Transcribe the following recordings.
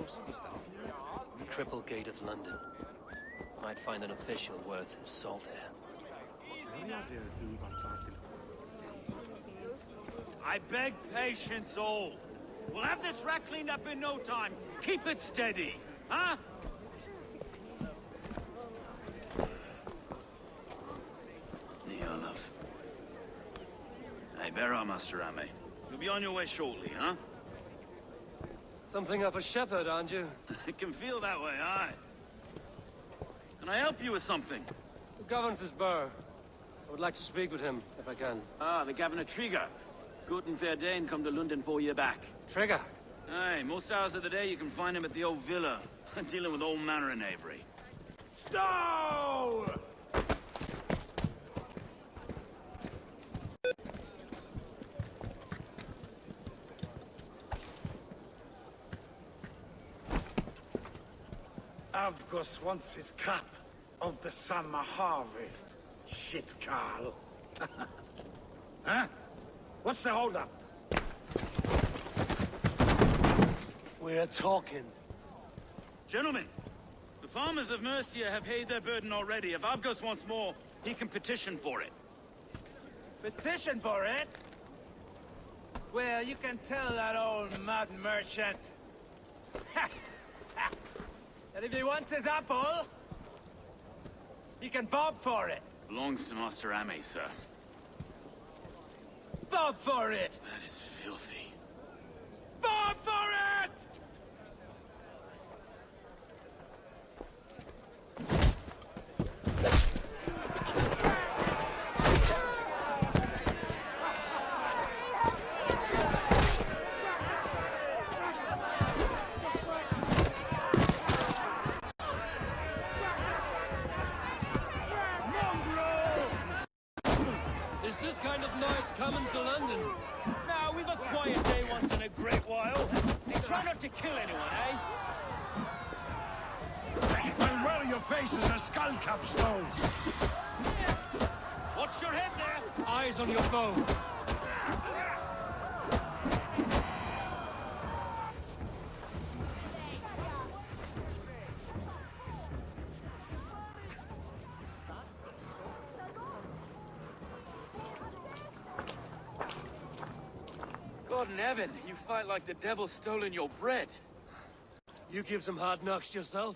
The Triple Gate of London. Might find an official worth his salt here. I beg patience, all. We'll have this wreck cleaned up in no time. Keep it steady, huh? Love. Hey, bear our Master Ame. You'll be on your way shortly, huh? Something of a shepherd, aren't you? It can feel that way, aye. Can I help you with something? The governor's burr. I would like to speak with him, if I can. Ah, the Governor Trigger. Guten Verdane come to London 4 years back. Trigger? Aye, most hours of the day you can find him at the old villa, dealing with all manner of knavery. Stow! Avgos wants his cut of the summer harvest. Shit, Carl. Huh? What's the holdup? We're talking. Gentlemen, the farmers of Mercia have paid their burden already. If Avgos wants more, he can petition for it. Petition for it? Well, you can tell that old mud merchant. And if he wants his apple, he can bob for it. Belongs to Master Ame, sir. Bob for it! That is filthy. Bob for it! Is this kind of noise coming to London? Now, we've a quiet day once in a great while. Hey, try not to kill anyone, eh? Well, where your face is a skull cap stone. Watch your head there! Eyes on your foe. God in heaven, you fight like the devil's stolen your bread. You give some hard knocks yourself?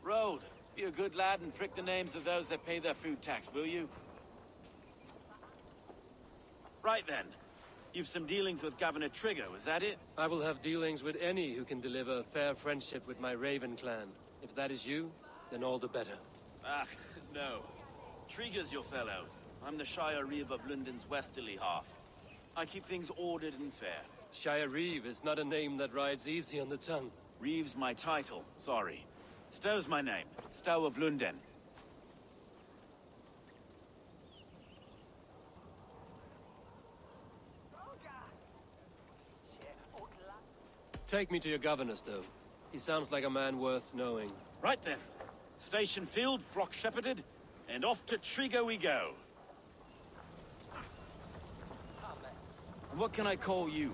Road, be a good lad and prick the names of those that pay their food tax, will you? Right then. You've some dealings with Governor Trigger, was that it? I will have dealings with any who can deliver fair friendship with my Raven clan. If that is you, then all the better. Ah, no. Trigger's your fellow. I'm the Shire Reeve of London's westerly half. I keep things ordered and fair. Shire Reeve is not a name that rides easy on the tongue. Reeve's my title, sorry. Stow's my name. Stow of Lundun. Take me to your governor, Stow. He sounds like a man worth knowing. Right then. Station filled, flock shepherded, and off to Trigger we go. And what can I call you?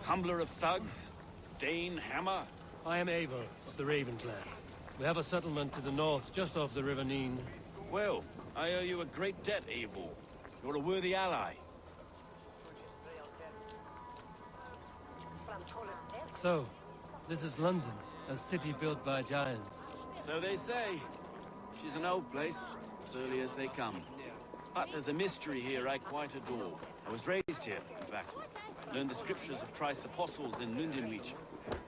Humbler of thugs? Dane Hammer? I am Eivor of the Raven clan. We have a settlement to the north, just off the River Neen. Well, I owe you a great debt, Eivor. You're a worthy ally. So, this is London, a city built by giants. So they say. She's an old place, surly as they come. But there's a mystery here I quite adore. I was raised here, in fact. Learned the scriptures of Christ's apostles in Lundun region.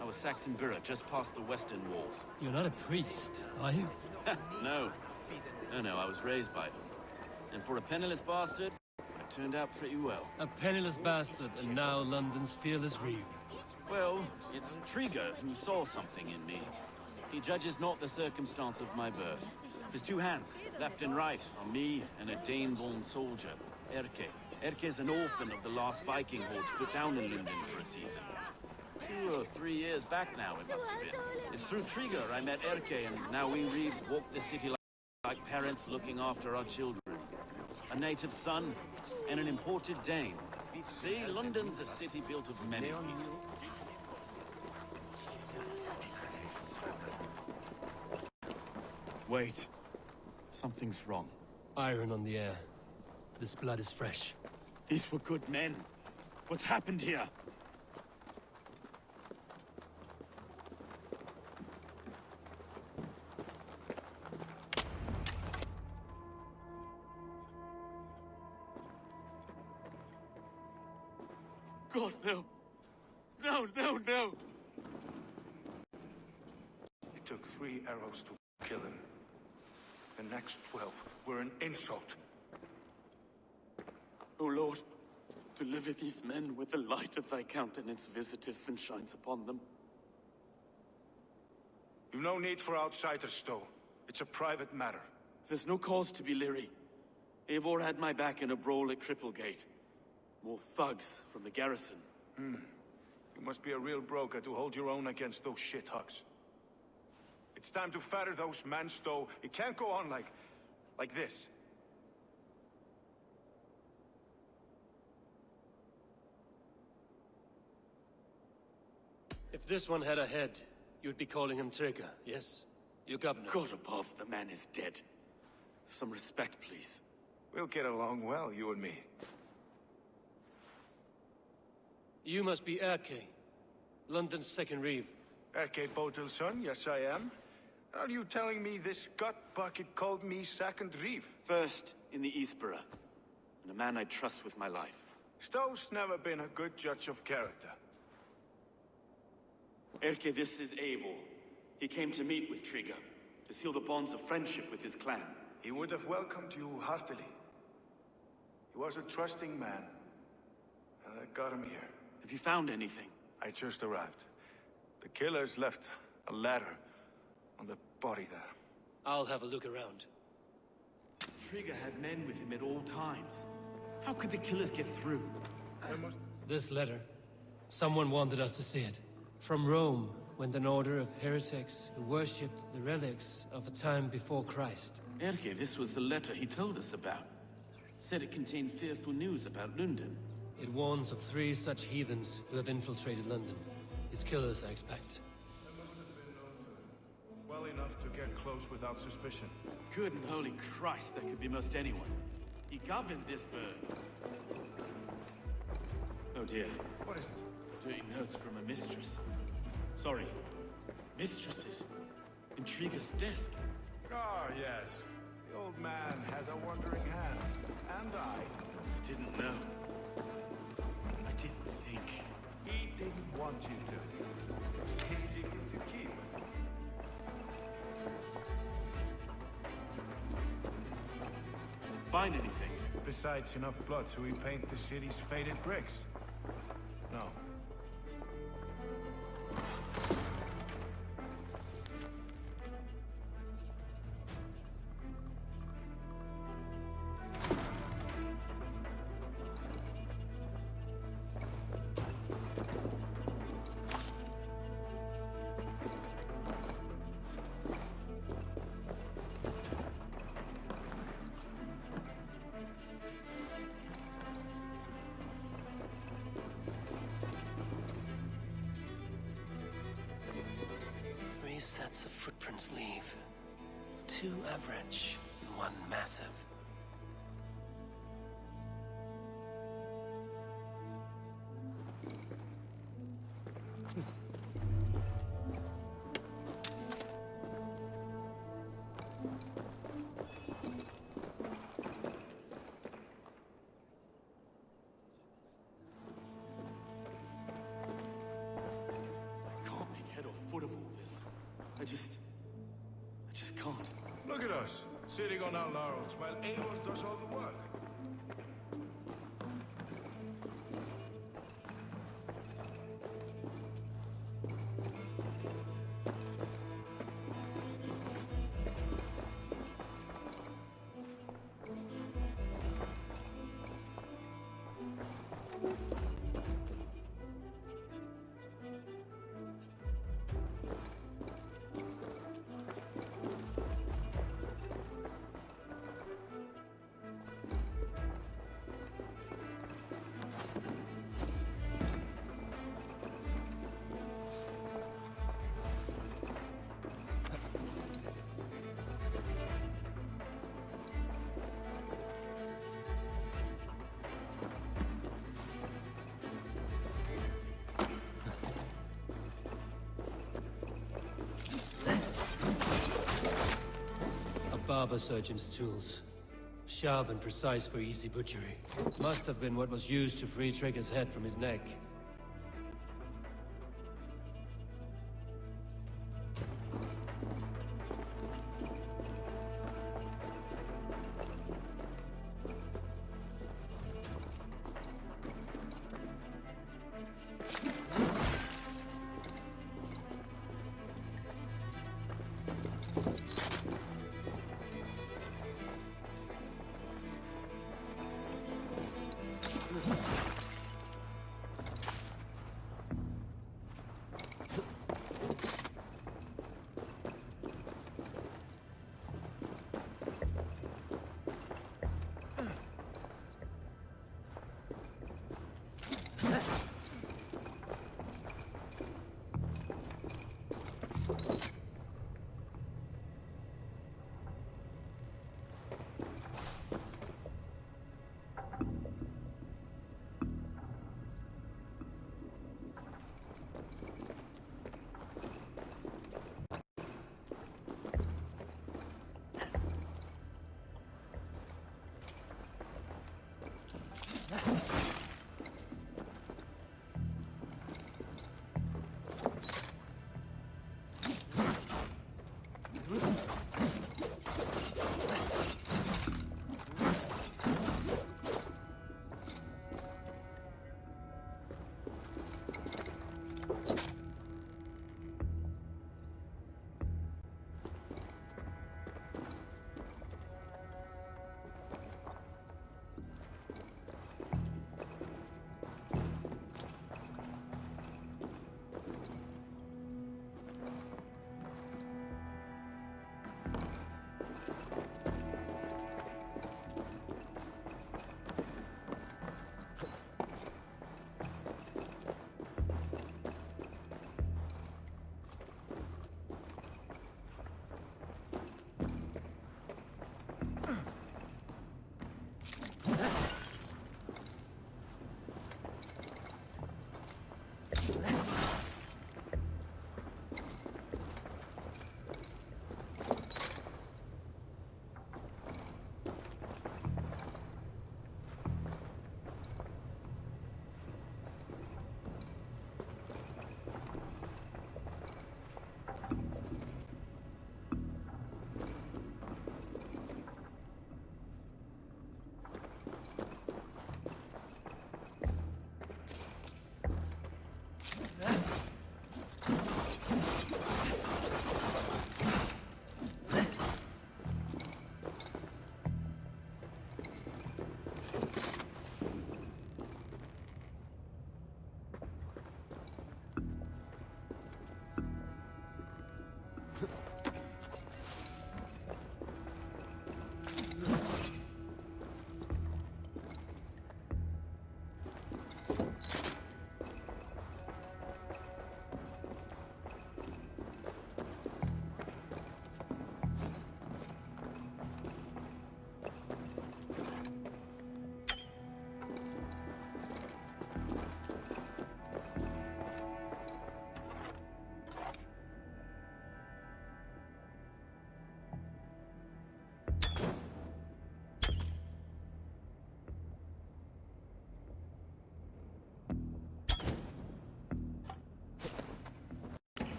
I was Saxon Borough, just past the western walls. You're not a priest, are you? No. No, I was raised by them. And for a penniless bastard, I turned out pretty well. A penniless bastard, and now London's fearless Reeve. Well, it's Trigger who saw something in me. He judges not the circumstance of my birth. His two hands, left and right, on me and a Dane-born soldier, Erke. Erke's an orphan of the last Viking horde put down in Lundun for a season. 2 or 3 years back now, it must have been. It's through Trigger I met Erke, and now we Reeves walk the city like parents looking after our children. A native son and an imported Dane. See, London's a city built of many pieces. Wait. Something's wrong. Iron on the air. This blood is fresh. These were good men. What's happened here? God, no. No, no, no! It took 3 arrows to kill him. The next 12 were an insult. O Lord, deliver these men with the light of thy countenance visiteth and shines upon them. You've no need for outsiders, Stowe. It's a private matter. There's no cause to be leery. Eivor had my back in a brawl at Cripplegate. More thugs from the garrison. You must be a real broker to hold your own against those shithugs. It's time to fetter those men, Stowe. It can't go on like this. If this one had a head, you'd be calling him Trigger, yes? Your governor. God above, the man is dead. Some respect, please. We'll get along well, you and me. You must be Erke, London's second reeve. Erke Botel's son, yes I am. Are you telling me this gut bucket called me second reeve? First in the Eastborough, and a man I trust with my life. Stowe's never been a good judge of character. Erke, this is Eivor. He came to meet with Trigger, to seal the bonds of friendship with his clan. He would have welcomed you heartily. He was a trusting man, and I got him here. Have you found anything? I just arrived. The killers left a ladder on the body there. I'll have a look around. Trigger had men with him at all times. How could the killers get through? This letter. Someone wanted us to see it. From Rome went an order of heretics who worshipped the relics of a time before Christ. Erke, this was the letter he told us about. Said it contained fearful news about Lundun. It warns of 3 such heathens who have infiltrated London. His killers, I expect. Well enough to get close without suspicion. Good and holy Christ, that could be most anyone. He governed this bird. Oh dear. What is it? Dirty notes from a mistress. Sorry. Mistresses. In Trigger's desk. Ah, yes. The old man had a wandering hand. And I. Didn't know. I didn't think. He didn't want you to. It was his secret to keep. Find anything? Besides enough blood to repaint the city's faded bricks. No. Three sets of footprints leave. 2 average and 1 massive. Can't make head or foot of all this. I just can't. Look at us, sitting on our laurels while Aeon does all the work. barber surgeon's tools. Sharp and precise for easy butchery. Must have been what was used to free Trigger's head from his neck.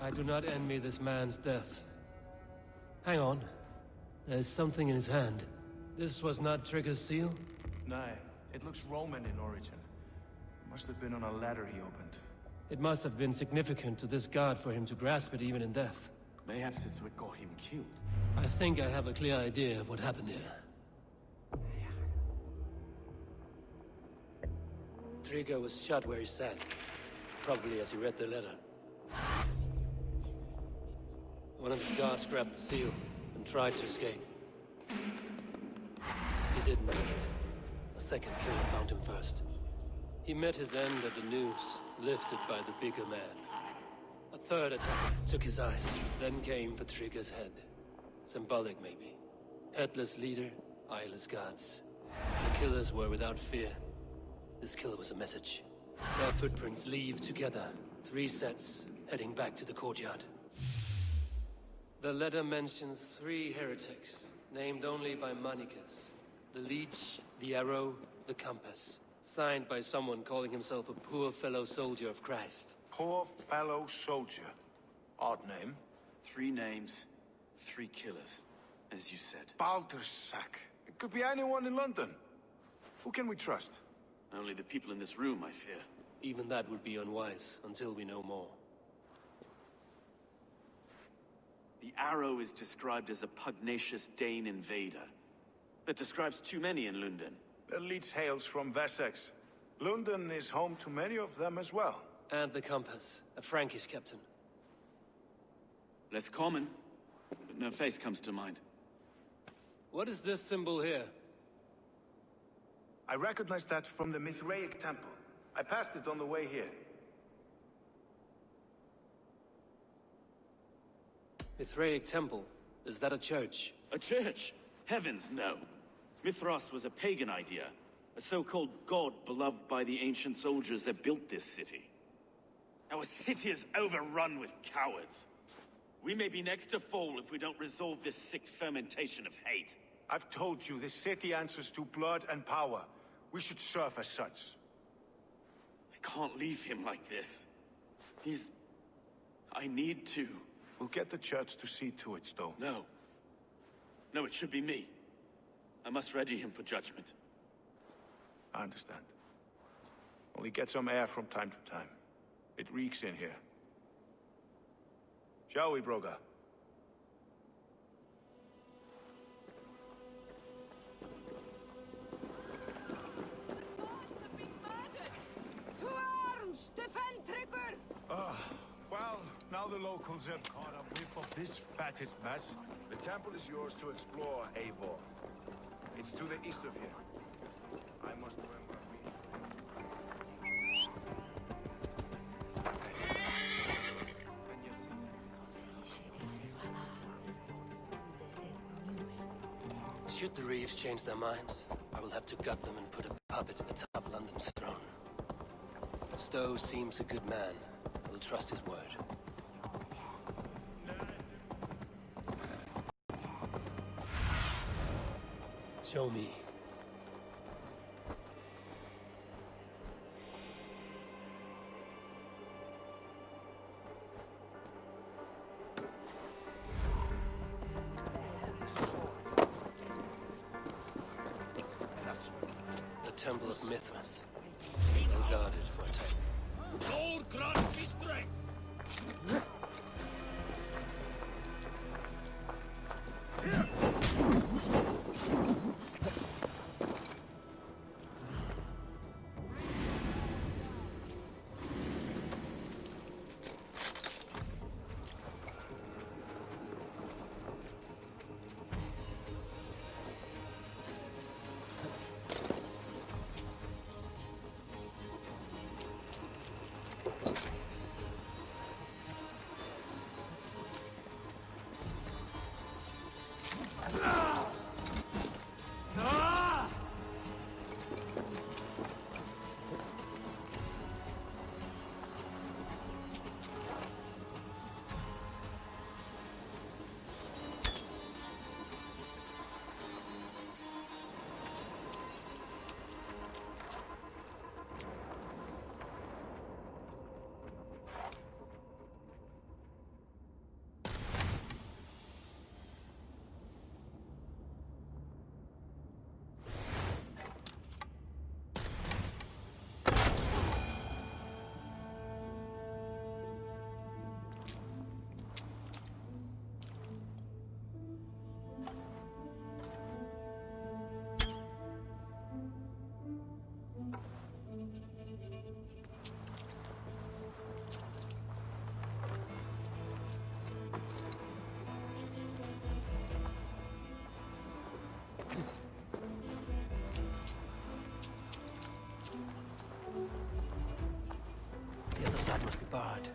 I do not envy this man's death. Hang on. There's something in his hand. This was not Trigger's seal? Nah, it looks Roman in origin. Must have been on a ladder he opened. It must have been significant to this god for him to grasp it even in death. Mayhaps it's what got him killed. I think I have a clear idea of what happened here. Trigger was shot where he sat, probably as he read the letter. One of his guards grabbed the seal and tried to escape. He didn't make it. A second killer found him first. He met his end at the noose, lifted by the bigger man. A third attacker took his eyes, then came for Trigger's head. Symbolic, maybe. Headless leader, eyeless guards. The killers were without fear. This kill was a message. Their footprints leave together. 3 sets, heading back to the courtyard. The letter mentions 3 heretics, named only by monikers. The Leech, the Arrow, the Compass. Signed by someone calling himself a poor fellow soldier of Christ. Poor fellow soldier. Odd name. 3 names, 3 killers, as you said. Baldersack. It could be anyone in London. Who can we trust? Only the people in this room, I fear. Even that would be unwise, until we know more. The Arrow is described as a pugnacious Dane invader. That describes too many in Lundun. The Leech hails from Wessex. Lundun is home to many of them as well. And the Compass, a Frankish captain. Less common, but no face comes to mind. What is this symbol here? I recognize that from the Mithraic temple. I passed it on the way here. Mithraic temple? Is that a church? A church? Heavens, no. Mithras was a pagan idea. A so-called god beloved by the ancient soldiers that built this city. Our city is overrun with cowards. We may be next to fall if we don't resolve this sick fermentation of hate. I've told you, this city answers to blood and power. We should serve as such. I can't leave him like this. I need to. We'll get the church to see to it, Stowe. No. No, it should be me. I must ready him for judgment. I understand. Only get some air from time to time. It reeks in here. Shall we, Broga? To arms! Defend Trigger! Well, now the locals have caught a whiff of this fatted mess. The temple is yours to explore, Eivor. It's to the east of here. I must remember Should the Reeves change their minds, I will have to gut them and put a puppet atop London's throne. Stowe seems a good man. I will trust his word. Show me. The Temple of Mithras. Well guarded for attack. Lord grant me strength! side must be barred.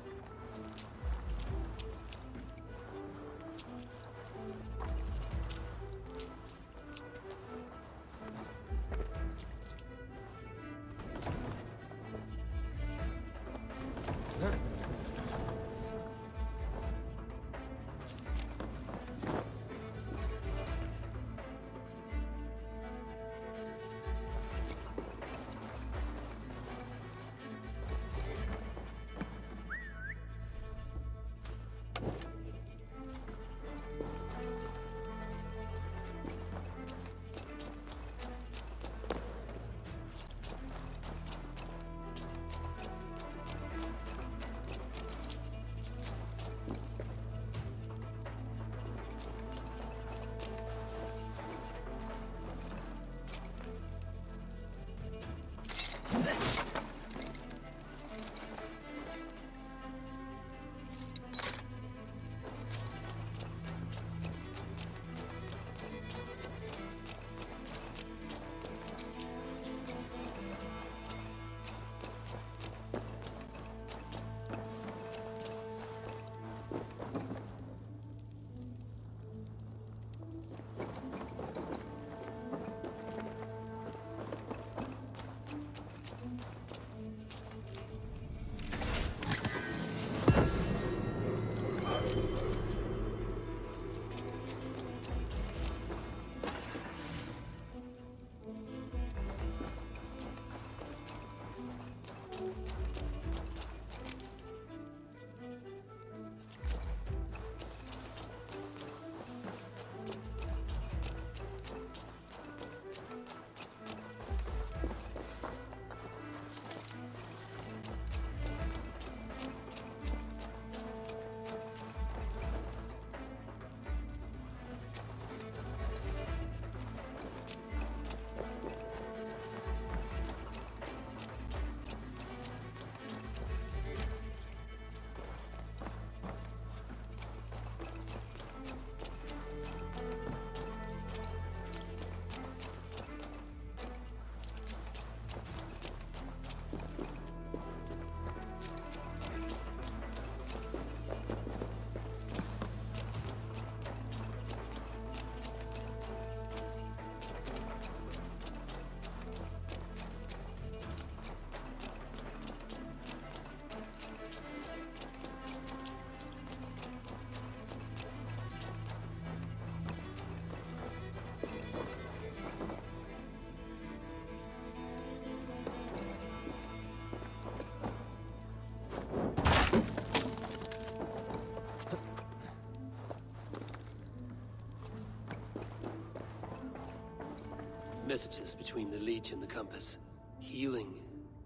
Messages between the Leech and the Compass. Healing,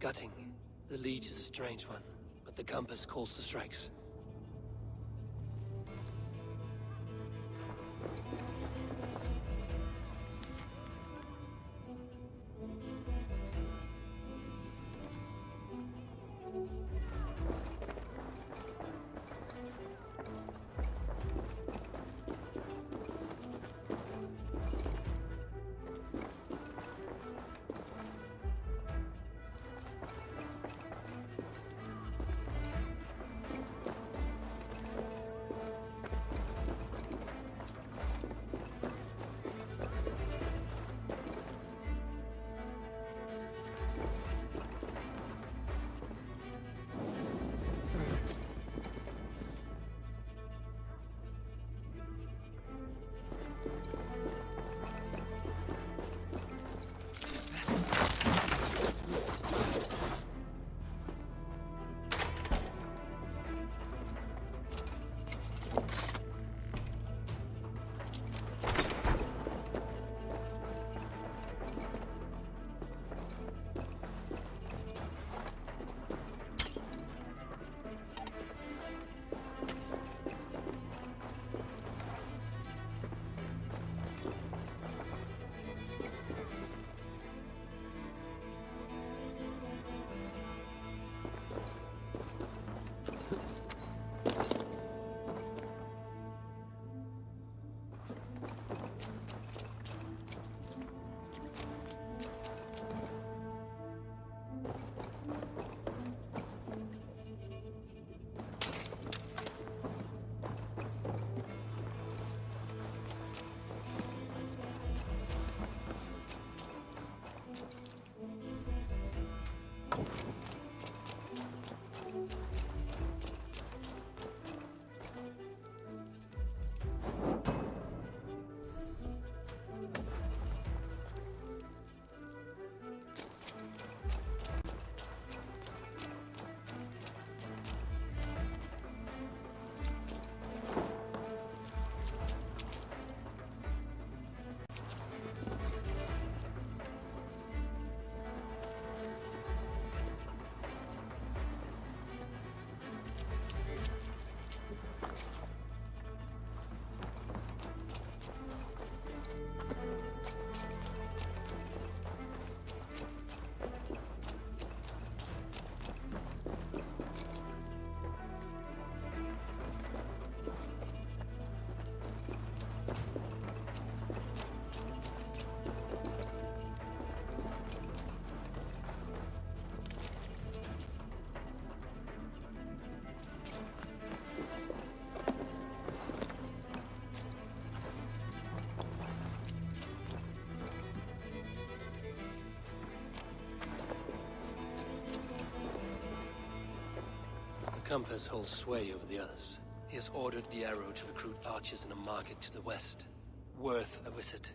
gutting. The Leech is a strange one, but the Compass calls to strikes. compass holds sway over the others. He has ordered the arrow to recruit archers in a market to the west. Worth a visit.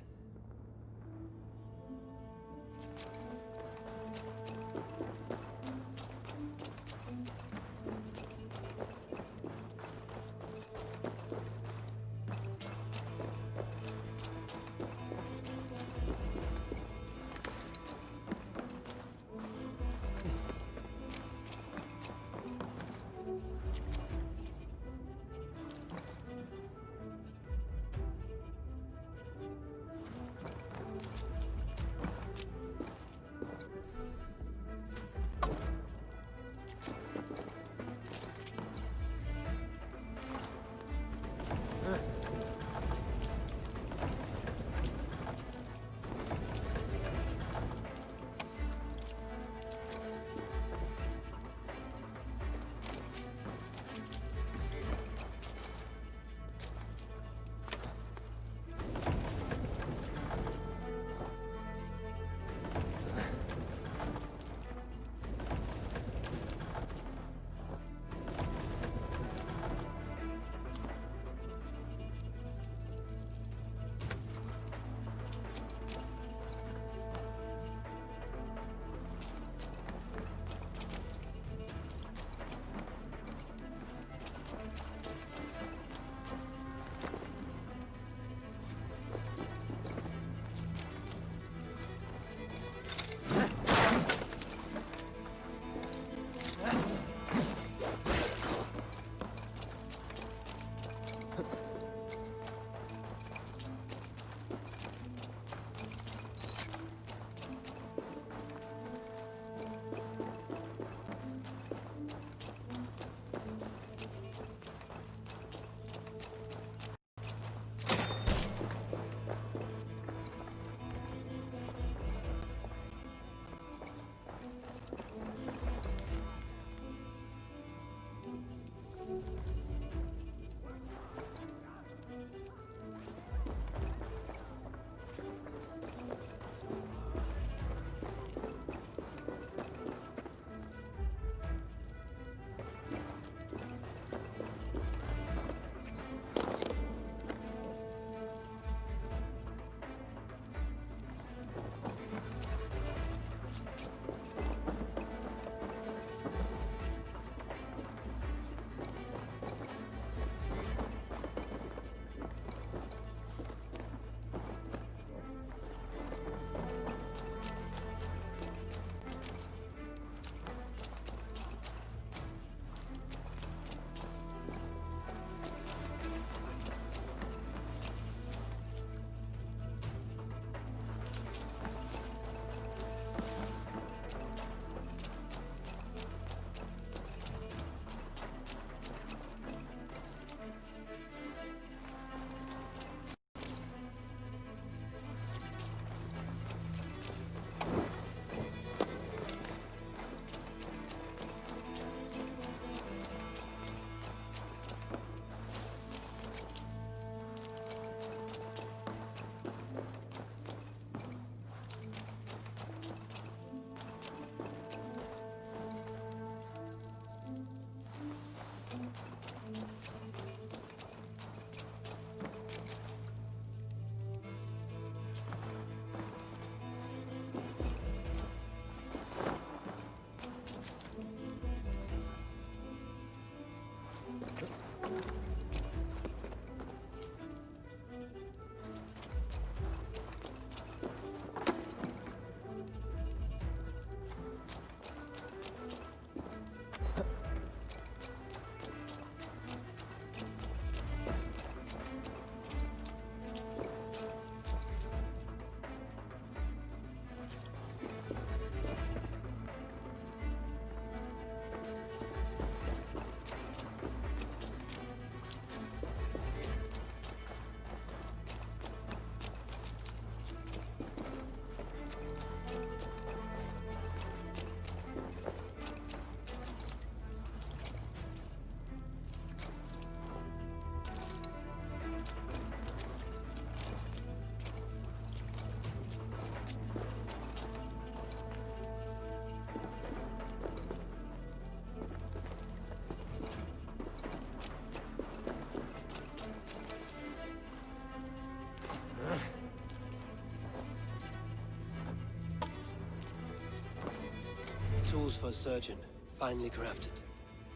tools for a surgeon, finely crafted.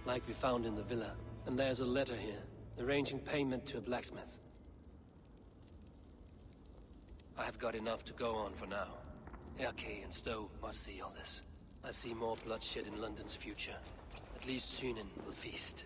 Like we found in the villa. And there's a letter here, arranging payment to a blacksmith. I have got enough to go on for now. Erke and Stowe must see all this. I see more bloodshed in London's future. At least Sunan will feast.